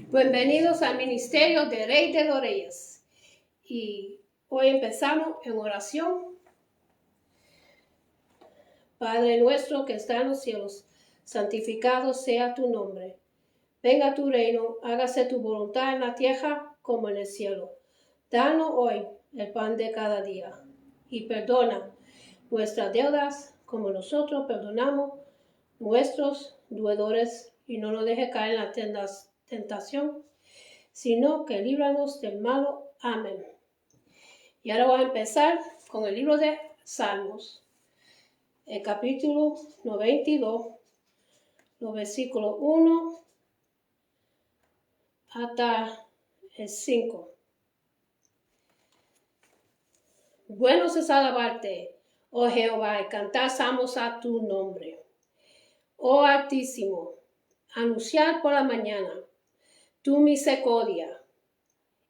Bienvenidos al Ministerio de Rey de los Reyes. Y hoy empezamos en oración. Padre nuestro que está en los cielos, santificado sea tu nombre. Venga tu reino, hágase tu voluntad en la tierra como en el cielo. Danos hoy el pan de cada día. Y perdona nuestras deudas como nosotros perdonamos nuestros deudores. Y no nos dejes caer en la tentación, sino que líbranos del malo. Amén. Y ahora voy a empezar con el libro de Salmos, el capítulo 92, los versículos 1 hasta el 5. Bueno es alabarte, oh Jehová, y cantar salmos a tu nombre. Oh Altísimo, anunciar por la mañana tu misericordia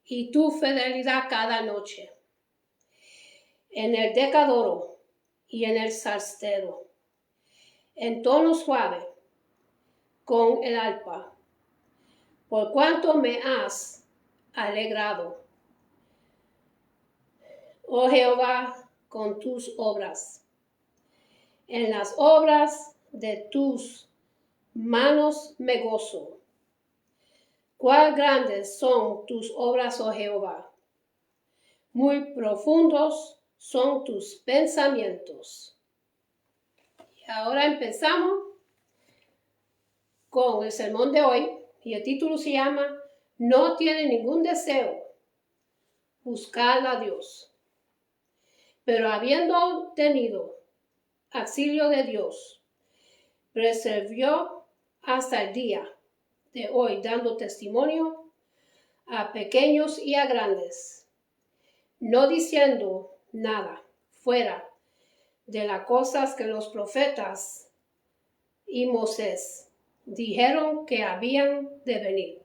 y tu fidelidad cada noche. En el decadoro y en el saltero, en tono suave, con el arpa, por cuanto me has alegrado, oh Jehová, con tus obras. En las obras de tus manos me gozo. Cuán grandes son tus obras, oh Jehová. Muy profundos son tus pensamientos. Y ahora empezamos con el sermón de hoy, y el título se llama No tiene ningún deseo buscar a Dios, pero habiendo tenido auxilio de Dios, perseveró hasta el día de hoy, dando testimonio a pequeños y a grandes, no diciendo nada fuera de las cosas que los profetas y Moisés dijeron que habían de venir,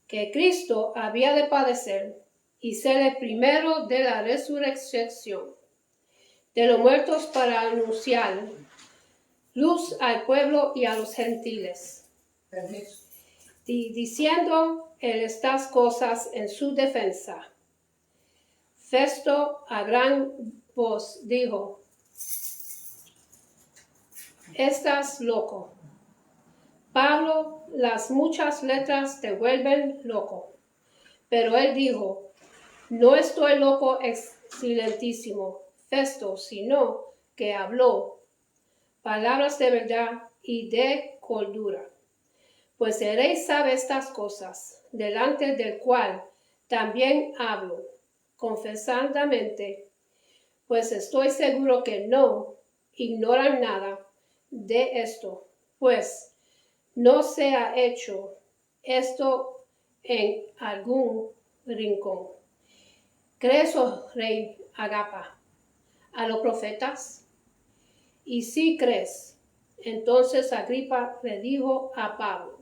que Cristo había de padecer y ser el primero de la resurrección de los muertos para anunciar luz al pueblo y a los gentiles. Y diciendo él estas cosas en su defensa, Festo a gran voz dijo: Estás loco. Pablo, las muchas letras te vuelven loco. Pero él dijo: No estoy loco, excelentísimo Festo, sino que habló palabras de verdad y de cordura. Pues el rey sabe estas cosas, delante del cual también hablo confesadamente, pues estoy seguro que no ignoran nada de esto, pues no se ha hecho esto en algún rincón. ¿Crees, oh rey Agapa, a los profetas? Y si crees, entonces Agripa le dijo a Pablo: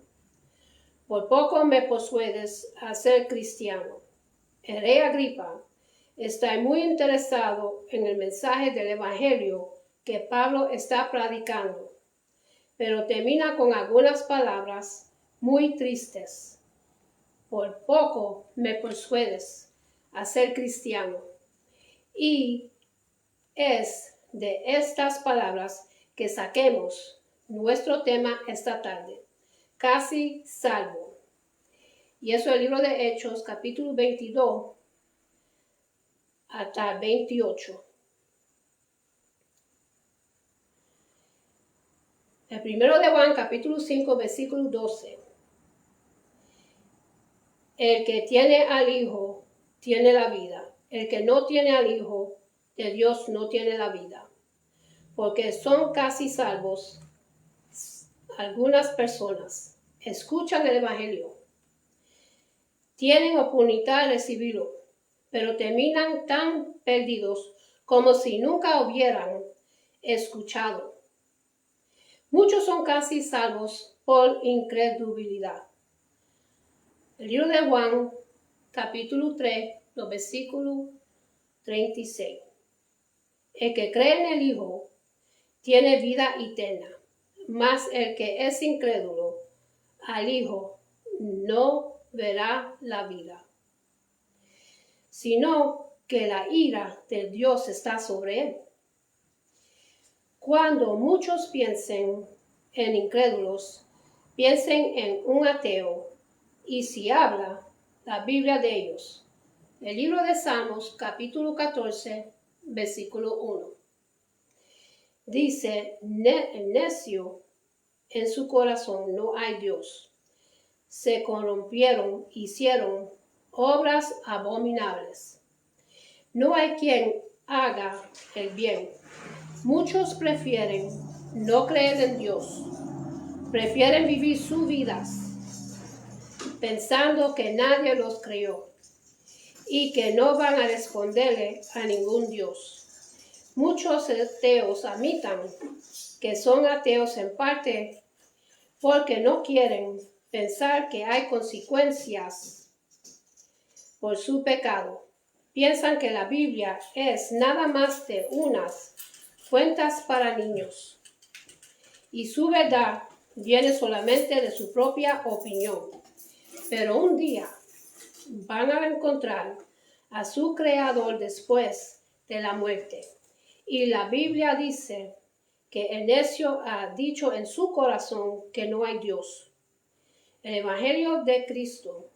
Por poco me persuades a ser cristiano. El rey Agripa está muy interesado en el mensaje del evangelio que Pablo está predicando, pero termina con algunas palabras muy tristes. Por poco me persuades a ser cristiano. Y es de estas palabras que saquemos nuestro tema esta tarde: casi salvo. Y eso es el libro de Hechos, capítulo 22 hasta 28. El primero de Juan, capítulo 5, versículo 12. El que tiene al Hijo tiene la vida. El que no tiene al Hijo de Dios no tiene la vida. Porque son casi salvos algunas personas. Escuchan el evangelio. Tienen oportunidad de recibirlo, pero terminan tan perdidos como si nunca hubieran escuchado. Muchos son casi salvos por incredulidad. El libro de Juan, capítulo 3, los versículos 36. El que cree en el Hijo tiene vida eterna, mas el que es incrédulo al Hijo no verá la vida, sino que la ira de Dios está sobre él. Cuando muchos piensen en incrédulos, piensen en un ateo, y si habla la Biblia de ellos. El libro de Salmos, capítulo 14, versículo 1. Dice, el necio en su corazón no hay Dios. Se corrompieron, hicieron obras abominables. No hay quien haga el bien. Muchos prefieren no creer en Dios. Prefieren vivir sus vidas pensando que nadie los creó y que no van a responderle a ningún Dios. Muchos ateos admitan que son ateos en parte porque no quieren pensar que hay consecuencias por su pecado. Piensan que la Biblia es nada más de unas cuentas para niños y su verdad viene solamente de su propia opinión. Pero un día van a encontrar a su Creador después de la muerte. Y la Biblia dice que el necio ha dicho en su corazón que no hay Dios. El Evangelio de Cristo.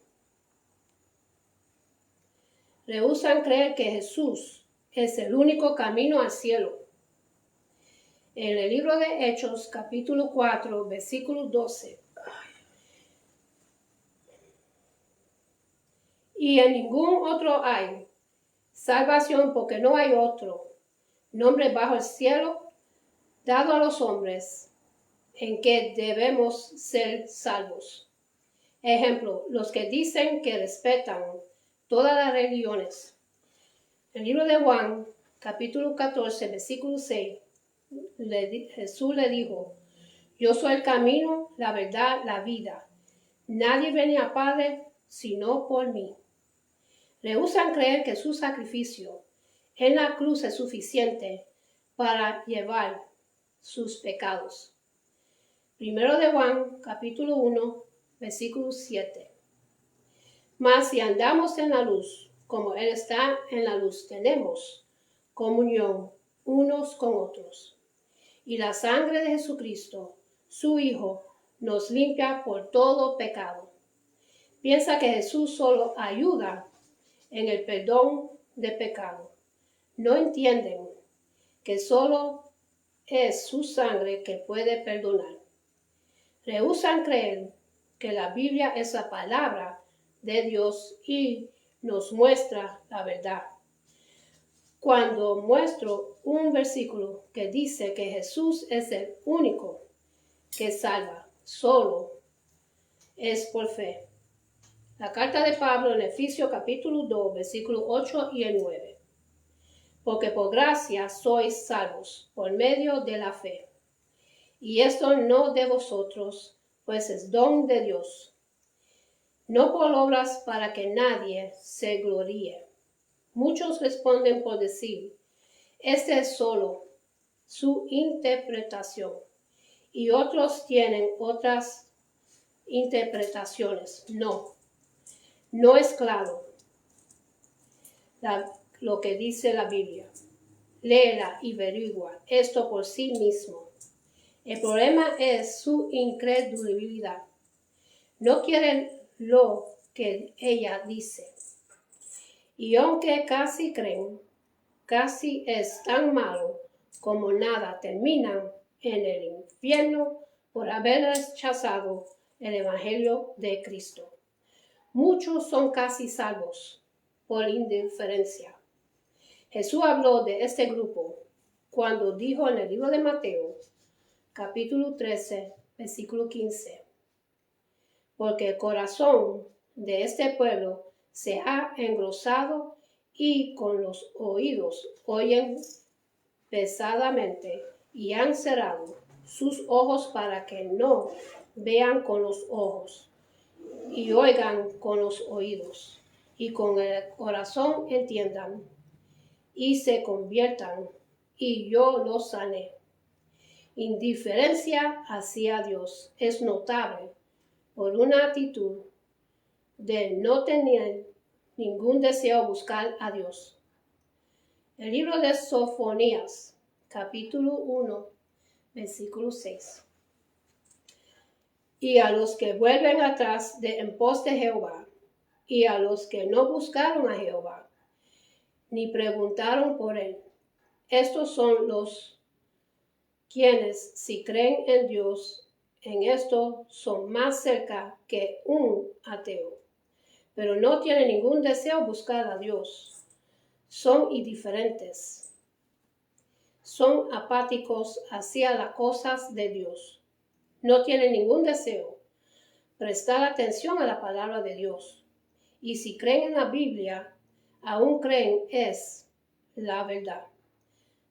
Rehúsan creer que Jesús es el único camino al cielo. En el libro de Hechos, capítulo 4, versículo 12. Y en ningún otro hay salvación, porque no hay otro nombre bajo el cielo dado a los hombres en que debemos ser salvos. Ejemplo, los que dicen que respetan todas las religiones. El libro de Juan, capítulo 14, versículo 6, Jesús le dijo, yo soy el camino, la verdad, la vida. Nadie viene al Padre sino por mí. Rehúsan creer que su sacrificio en la cruz es suficiente para llevar sus pecados. Primero de Juan, capítulo 1, versículo 7. Mas si andamos en la luz, como Él está en la luz, tenemos comunión unos con otros. Y la sangre de Jesucristo, su Hijo, nos limpia por todo pecado. Piensa que Jesús solo ayuda en el perdón de pecado. No entienden que solo es su sangre que puede perdonar. Rehúsan creer que la Biblia es la palabra de Dios y nos muestra la verdad. Cuando muestro un versículo que dice que Jesús es el único que salva, solo es por fe. La carta de Pablo en Efesios capítulo 2, versículos 8 y el 9. Porque por gracia sois salvos por medio de la fe. Y esto no de vosotros, pues es don de Dios. No por obras para que nadie se gloríe. Muchos responden por decir, esta es solo su interpretación. Y otros tienen otras interpretaciones. No es claro lo que dice la Biblia. Léela y averigua esto por sí mismo. El problema es su incredulidad. No quieren lo que ella dice. Y aunque casi creen, casi es tan malo como nada, terminan en el infierno por haber rechazado el Evangelio de Cristo. Muchos son casi salvos por indiferencia. Jesús habló de este grupo cuando dijo en el libro de Mateo, capítulo 13, versículo 15, porque el corazón de este pueblo se ha engrosado y con los oídos oyen pesadamente y han cerrado sus ojos para que no vean con los ojos y oigan con los oídos y con el corazón entiendan y se conviertan y yo los sané. Indiferencia hacia Dios es notable por una actitud de no tener ningún deseo buscar a Dios. El libro de Sofonías, capítulo 1, versículo 6. Y a los que vuelven atrás en pos de Jehová, y a los que no buscaron a Jehová, ni preguntaron por él. Estos son los quienes, si creen en Dios, en esto son más cerca que un ateo, pero no tienen ningún deseo buscar a Dios. Son indiferentes, son apáticos hacia las cosas de Dios. No tienen ningún deseo prestar atención a la palabra de Dios. Y si creen en la Biblia, aún creen es la verdad,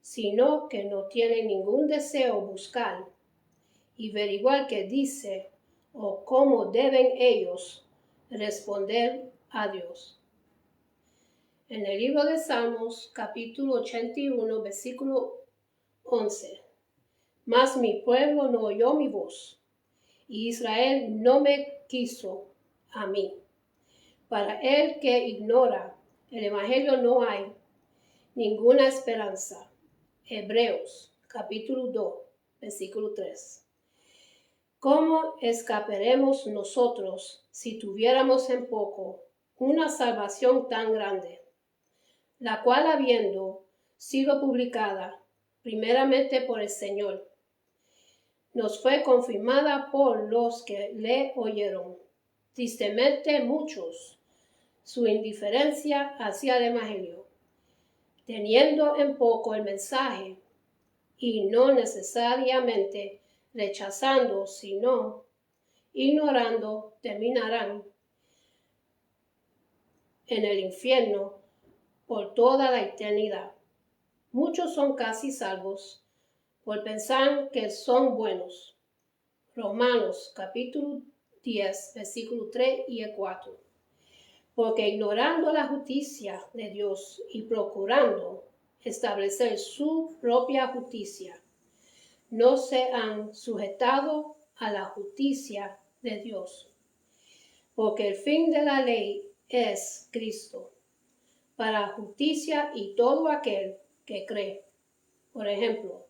sino que no tienen ningún deseo buscar y averiguar qué dice o cómo deben ellos responder a Dios. En el libro de Salmos, capítulo 81, versículo 11. Mas mi pueblo no oyó mi voz, y Israel no me quiso a mí. Para el que ignora el evangelio no hay ninguna esperanza. Hebreos, capítulo 2, versículo 3. ¿Cómo escaparemos nosotros si tuviéramos en poco una salvación tan grande, la cual habiendo sido publicada primeramente por el Señor, nos fue confirmada por los que le oyeron? Tristemente muchos su indiferencia hacia el evangelio, teniendo en poco el mensaje, y no necesariamente rechazando, sino ignorando, terminarán en el infierno por toda la eternidad. Muchos son casi salvos por pensar que son buenos. Romanos capítulo 10, versículo 3 y 4. Porque ignorando la justicia de Dios y procurando establecer su propia justicia, no se han sujetado a la justicia de Dios. Porque el fin de la ley es Cristo, para justicia y todo aquel que cree. Por ejemplo,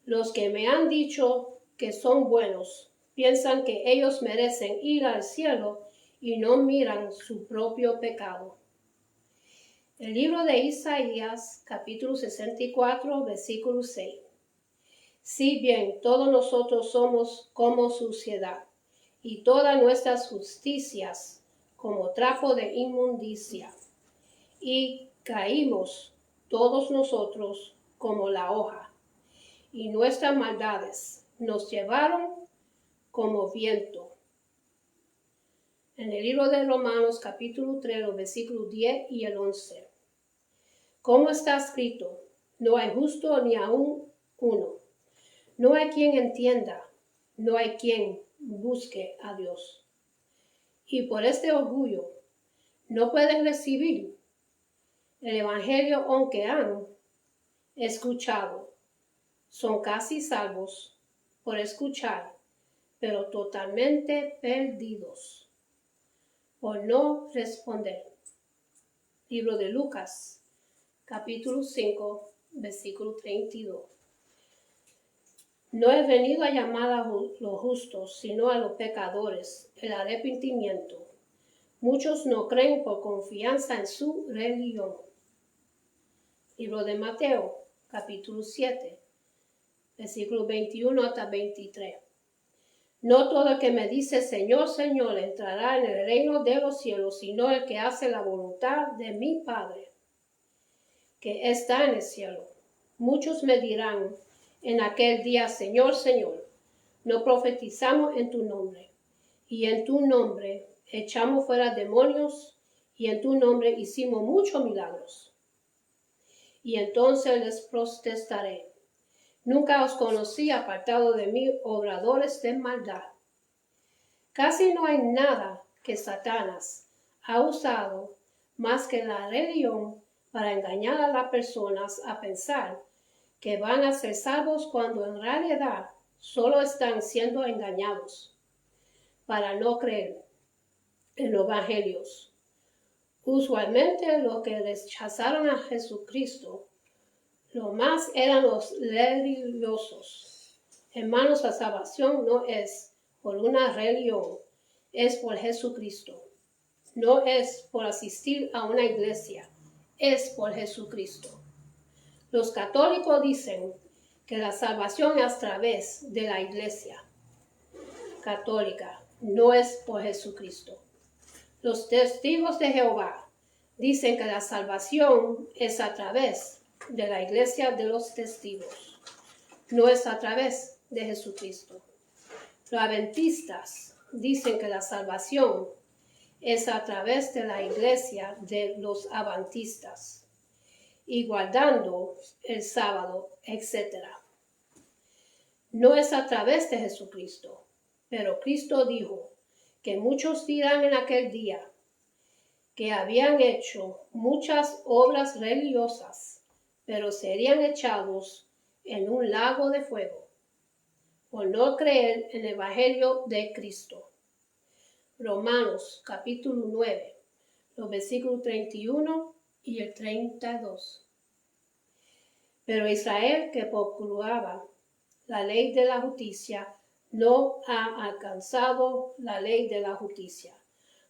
los que me han dicho que son buenos piensan que ellos merecen ir al cielo y no miran su propio pecado. El libro de Isaías, capítulo 64, versículo 6. Si bien todos nosotros somos como suciedad, y todas nuestras justicias como trapo de inmundicia, y caímos todos nosotros como la hoja, y nuestras maldades nos llevaron como viento. En el libro de Romanos, capítulo 3, los versículos 10 y el 11. Como está escrito, no hay justo ni aun uno. No hay quien entienda, no hay quien busque a Dios. Y por este orgullo no pueden recibir el evangelio aunque han escuchado. Son casi salvos por escuchar, pero totalmente perdidos por no responder. Libro de Lucas, capítulo 5, versículo 32. No he venido a llamar a los justos, sino a los pecadores, el arrepentimiento. Muchos no creen por confianza en su religión. Libro de Mateo, capítulo 7, versículo 21 hasta 23. No todo el que me dice Señor, Señor, entrará en el reino de los cielos, sino el que hace la voluntad de mi Padre, que está en el cielo. Muchos me dirán en aquel día, Señor, Señor, no profetizamos en tu nombre, y en tu nombre echamos fuera demonios, y en tu nombre hicimos muchos milagros. Y entonces les protestaré, nunca os conocí, apartado de mí, obradores de maldad. Casi no hay nada que Satanás ha usado más que la religión para engañar a las personas a pensar que van a ser salvos cuando en realidad solo están siendo engañados. para no creer en los evangelios. Usualmente los que rechazaron a Jesucristo, lo más eran los religiosos. Hermanos, la salvación no es por una religión, es por Jesucristo. No es por asistir a una iglesia, es por Jesucristo. Los católicos dicen que la salvación es a través de la iglesia católica, no es por Jesucristo. Los testigos de Jehová dicen que la salvación es a través de la iglesia de los testigos, no es a través de Jesucristo. Los adventistas dicen que la salvación es a través de la iglesia de los adventistas y guardando el sábado, etc. No es a través de Jesucristo, pero Cristo dijo que muchos dirán en aquel día que habían hecho muchas obras religiosas, pero serían echados en un lago de fuego por no creer en el Evangelio de Cristo. Romanos capítulo 9, los versículos 31 y el 32. Pero Israel, que procuraba la ley de la justicia, no ha alcanzado la ley de la justicia.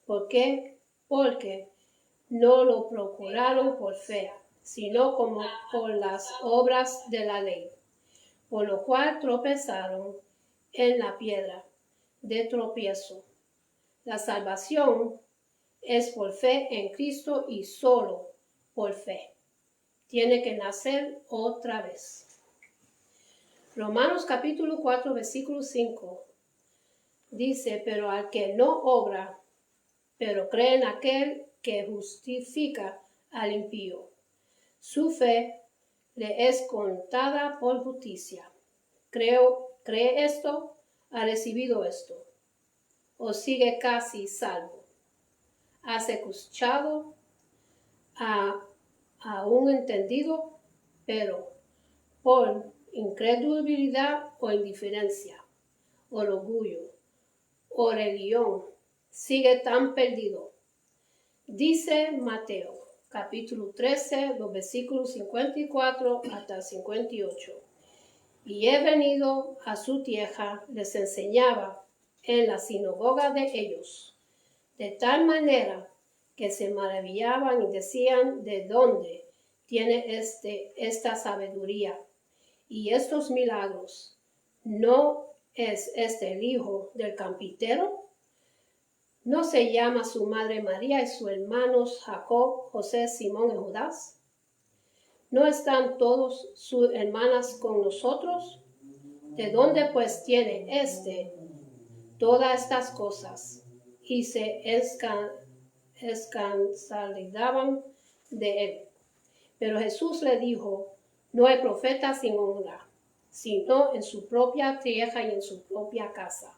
¿Por qué? Porque no lo procuraron por fe, sino como por las obras de la ley, por lo cual tropezaron en la piedra de tropiezo. La salvación es por fe en Cristo y solo por fe. Tiene que nacer otra vez. Romanos capítulo 4, versículo 5 dice, pero al que no obra, pero cree en aquel que justifica al impío, su fe le es contada por justicia. ¿Cree esto? ¿Ha recibido esto? ¿O sigue casi salvo? ¿Has escuchado? ¿Aún entendido? Pero por incredulidad o indiferencia, o orgullo, o religión, sigue tan perdido. Dice Mateo, capítulo 13, los versículos 54 hasta 58. Y he venido a su tierra, les enseñaba en la sinagoga de ellos, de tal manera que se maravillaban y decían, ¿de dónde tiene esta sabiduría y estos milagros? ¿No es este el hijo del carpintero? ¿No se llama su madre María y sus hermanos Jacob, José, Simón y Judas? ¿No están todos sus hermanas con nosotros? ¿De dónde pues tiene todas estas cosas? Y se escandalizaban de él. Pero Jesús le dijo, no hay profeta sin honra, sino en su propia tierra y en su propia casa.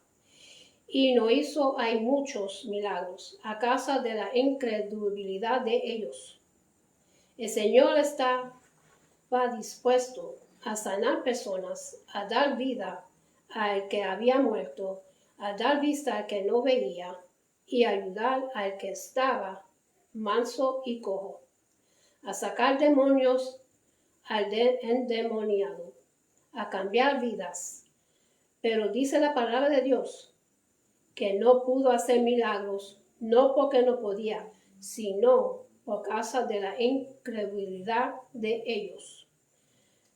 Y no hizo hay muchos milagros a causa de la incredulidad de ellos. El Señor estaba dispuesto a sanar personas, a dar vida al que había muerto, a dar vista al que no veía y ayudar al que estaba manso y cojo, a sacar demonios al endemoniado, a cambiar vidas. Pero dice la palabra de Dios que no pudo hacer milagros, no porque no podía, sino por causa de la incredulidad de ellos.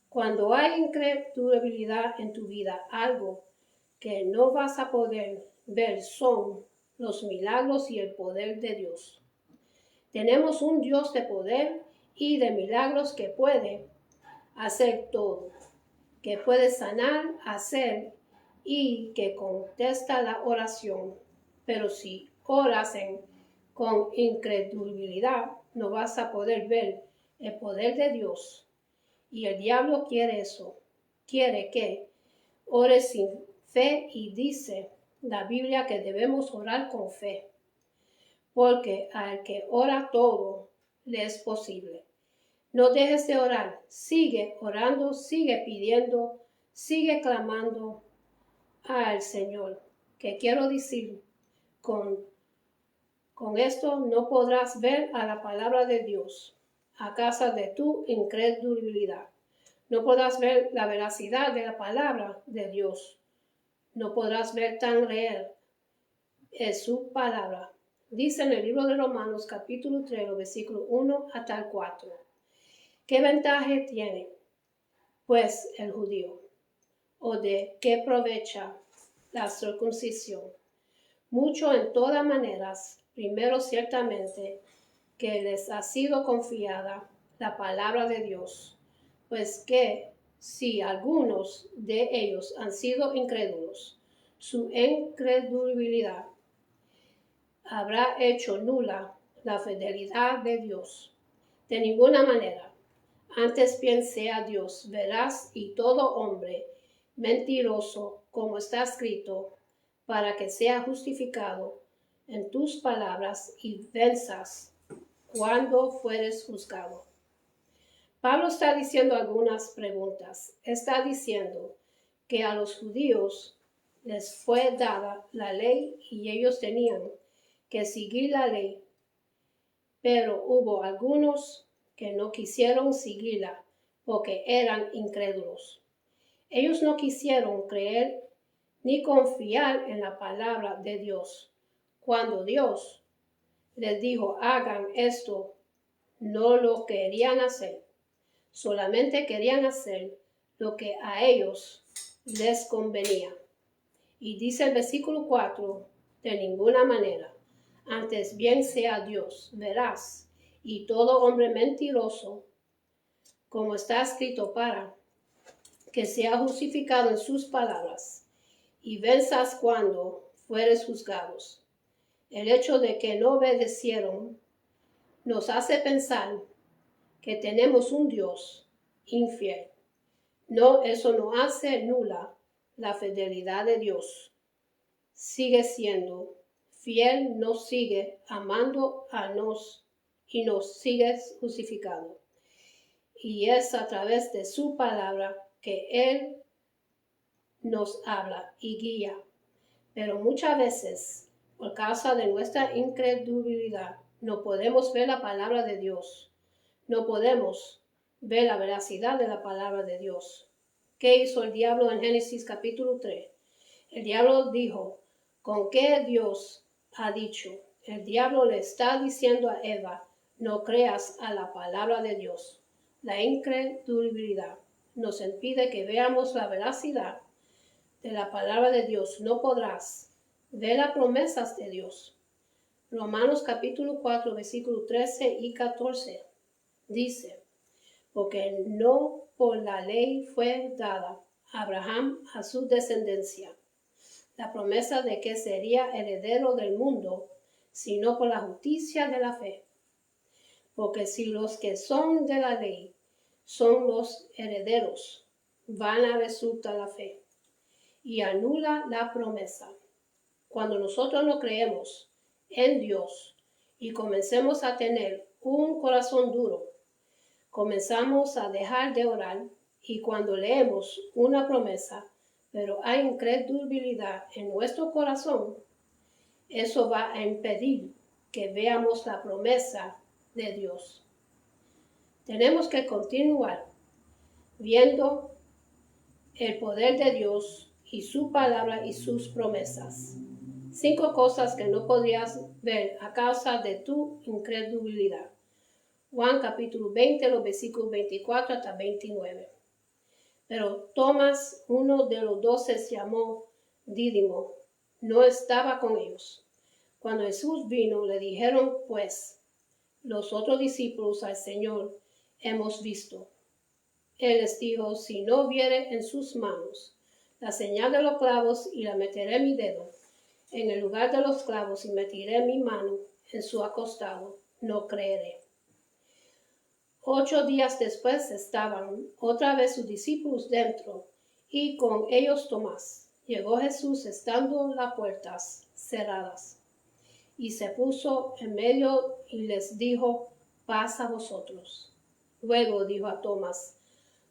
Cuando hay incredulidad en tu vida, algo que no vas a poder ver son los milagros y el poder de Dios. Tenemos un Dios de poder y de milagros que puede hacer todo, que puede sanar, hacer y que contesta la oración. Pero si oras con incredulidad, no vas a poder ver el poder de Dios. Y el diablo quiere eso. Quiere que ores sin fe y dice la Biblia que debemos orar con fe. Porque al que ora todo le es posible. No dejes de orar. Sigue orando, sigue pidiendo, sigue clamando al Señor. Que quiero decir Con esto no podrás ver a la palabra de Dios a causa de tu incredulidad. No podrás ver la veracidad de la palabra de Dios. No podrás ver tan real es su palabra. Dice en el libro de Romanos capítulo 3, versículo 1 hasta el 4. ¿Qué ventaja tiene, pues, el judío? ¿O de qué aprovecha la circuncisión? Mucho en todas maneras. Primero, ciertamente, que les ha sido confiada la palabra de Dios, pues que si algunos de ellos han sido incrédulos, su incredulidad habrá hecho nula la fidelidad de Dios. De ninguna manera. Antes bien sea Dios veraz y todo hombre mentiroso, como está escrito, para que sea justificado en tus palabras y venzas cuando fueres juzgado. Pablo está diciendo algunas preguntas. Está diciendo que a los judíos les fue dada la ley y ellos tenían que seguir la ley, pero hubo algunos que no quisieron seguirla porque eran incrédulos. Ellos no quisieron creer ni confiar en la palabra de Dios. Cuando Dios les dijo, hagan esto, no lo querían hacer. Solamente querían hacer lo que a ellos les convenía. Y dice el versículo 4, de ninguna manera. Antes bien sea Dios veraz y todo hombre mentiroso, como está escrito, para que sea justificado en sus palabras y venzas cuando fueres juzgados. El hecho de que no obedecieron nos hace pensar que tenemos un Dios infiel. No, eso no hace nula la fidelidad de Dios. Sigue siendo fiel, nos sigue amando a nos y nos sigue justificando. Y es a través de su palabra que Él nos habla y guía. Pero muchas veces, por causa de nuestra incredulidad, no podemos ver la palabra de Dios. No podemos ver la veracidad de la palabra de Dios. ¿Qué hizo el diablo en Génesis capítulo 3? El diablo dijo, ¿con qué Dios ha dicho? El diablo le está diciendo a Eva, no creas a la palabra de Dios. La incredulidad nos impide que veamos la veracidad de la palabra de Dios. No podrás ver las promesas de Dios. Romanos capítulo 4, versículos 13 y 14 dice, porque no por la ley fue dada a Abraham a su descendencia la promesa de que sería heredero del mundo, sino por la justicia de la fe. Porque si los que son de la ley son los herederos, vana resulta la fe y anula la promesa. Cuando nosotros no creemos en Dios y comencemos a tener un corazón duro, comenzamos a dejar de orar y cuando leemos una promesa, pero hay incredulidad en nuestro corazón, eso va a impedir que veamos la promesa de Dios. Tenemos que continuar viendo el poder de Dios y su palabra y sus promesas. 5 cosas que no podrías ver a causa de tu incredulidad. Juan capítulo 20, los versículos 24 hasta 29. Pero Tomás, uno de los 12, se llamó Dídimo, no estaba con ellos. Cuando Jesús vino, le dijeron pues los otros discípulos al Señor, hemos visto. Él les dijo, si no viere en sus manos la señal de los clavos y la meteré mi dedo en el lugar de los clavos y meteré mi mano en su acostado, no creeré. 8 días después estaban otra vez sus discípulos dentro y con ellos Tomás. Llegó Jesús estando las puertas cerradas y se puso en medio y les dijo, paz a vosotros. Luego dijo a Tomás,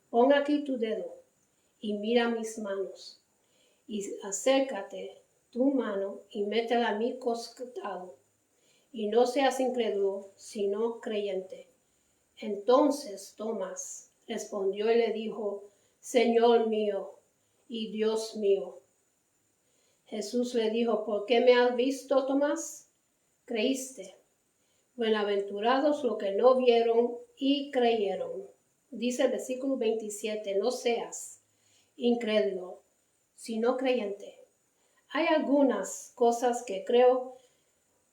pon aquí tu dedo y mira mis manos y acércate tu mano y métela a mi costado, y no seas incrédulo, sino creyente. Entonces Tomás respondió y le dijo, Señor mío y Dios mío. Jesús le dijo, ¿por qué me has visto, Tomás? ¿Creíste? Buenaventurados los que no vieron y creyeron. Dice el versículo 27, no seas incrédulo, sino creyente. Hay algunas cosas que creo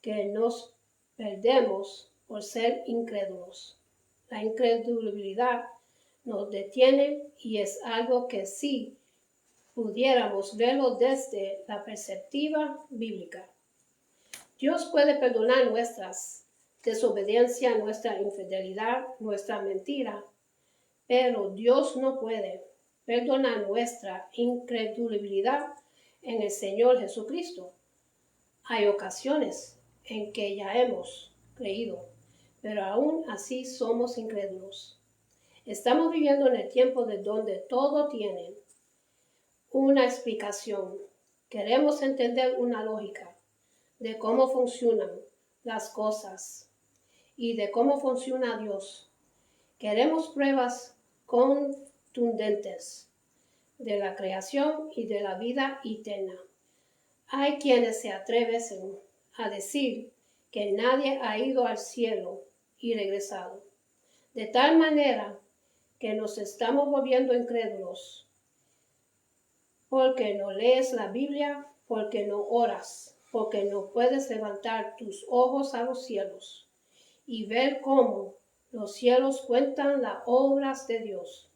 que nos perdemos por ser incrédulos. La incredulidad nos detiene y es algo que sí pudiéramos verlo desde la perspectiva bíblica. Dios puede perdonar nuestras desobediencia, nuestra infidelidad, nuestra mentira, pero Dios no puede perdonar nuestra incredulidad en el Señor Jesucristo. Hay ocasiones en que ya hemos creído, pero aún así somos incrédulos. Estamos viviendo en el tiempo de donde todo tiene una explicación. Queremos entender una lógica de cómo funcionan las cosas y de cómo funciona Dios. Queremos pruebas contundentes de la creación y de la vida eterna. Hay quienes se atreven a decir que nadie ha ido al cielo y regresado, de tal manera que nos estamos volviendo incrédulos, porque no lees la Biblia, porque no oras, porque no puedes levantar tus ojos a los cielos y ver cómo los cielos cuentan las obras de Dios.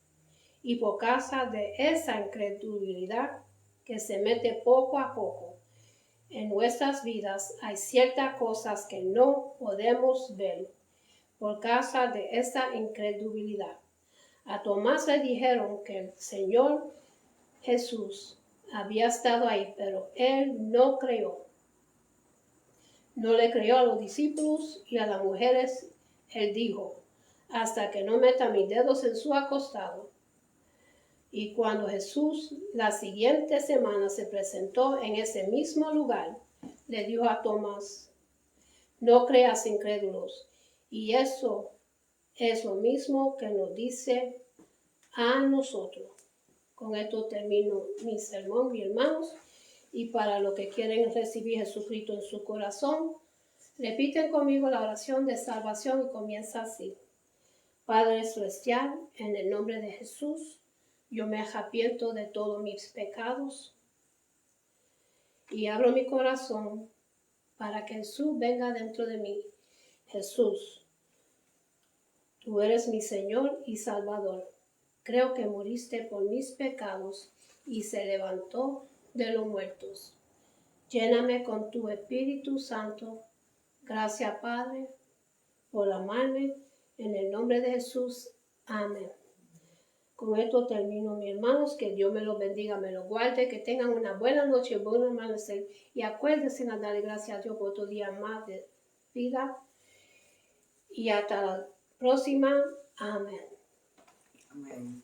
Y por causa de esa incredulidad que se mete poco a poco en nuestras vidas, hay ciertas cosas que no podemos ver por causa de esa incredulidad. A Tomás le dijeron que el Señor Jesús había estado ahí, pero él no creyó. No le creyó a los discípulos y a las mujeres. Él dijo, hasta que no meta mis dedos en su acostado. Y cuando Jesús la siguiente semana se presentó en ese mismo lugar, le dijo a Tomás, no creas incrédulos. Y eso es lo mismo que nos dice a nosotros. Con esto termino mi sermón, mis hermanos. Y para los que quieren recibir a Jesucristo en su corazón, repiten conmigo la oración de salvación y comienza así. Padre Celestial, en el nombre de Jesús, yo me arrepiento de todos mis pecados y abro mi corazón para que Jesús venga dentro de mí. Jesús, tú eres mi Señor y Salvador. Creo que moriste por mis pecados y se levantó de los muertos. Lléname con tu Espíritu Santo. Gracias, Padre, por amarme. En el nombre de Jesús. Amén. Con esto termino, mis hermanos. Que Dios me los bendiga, me los guarde. Que tengan una buena noche, buen amanecer. Y acuérdense a darle gracias a Dios por otro día más de vida. Y hasta la próxima. Amén. Amén.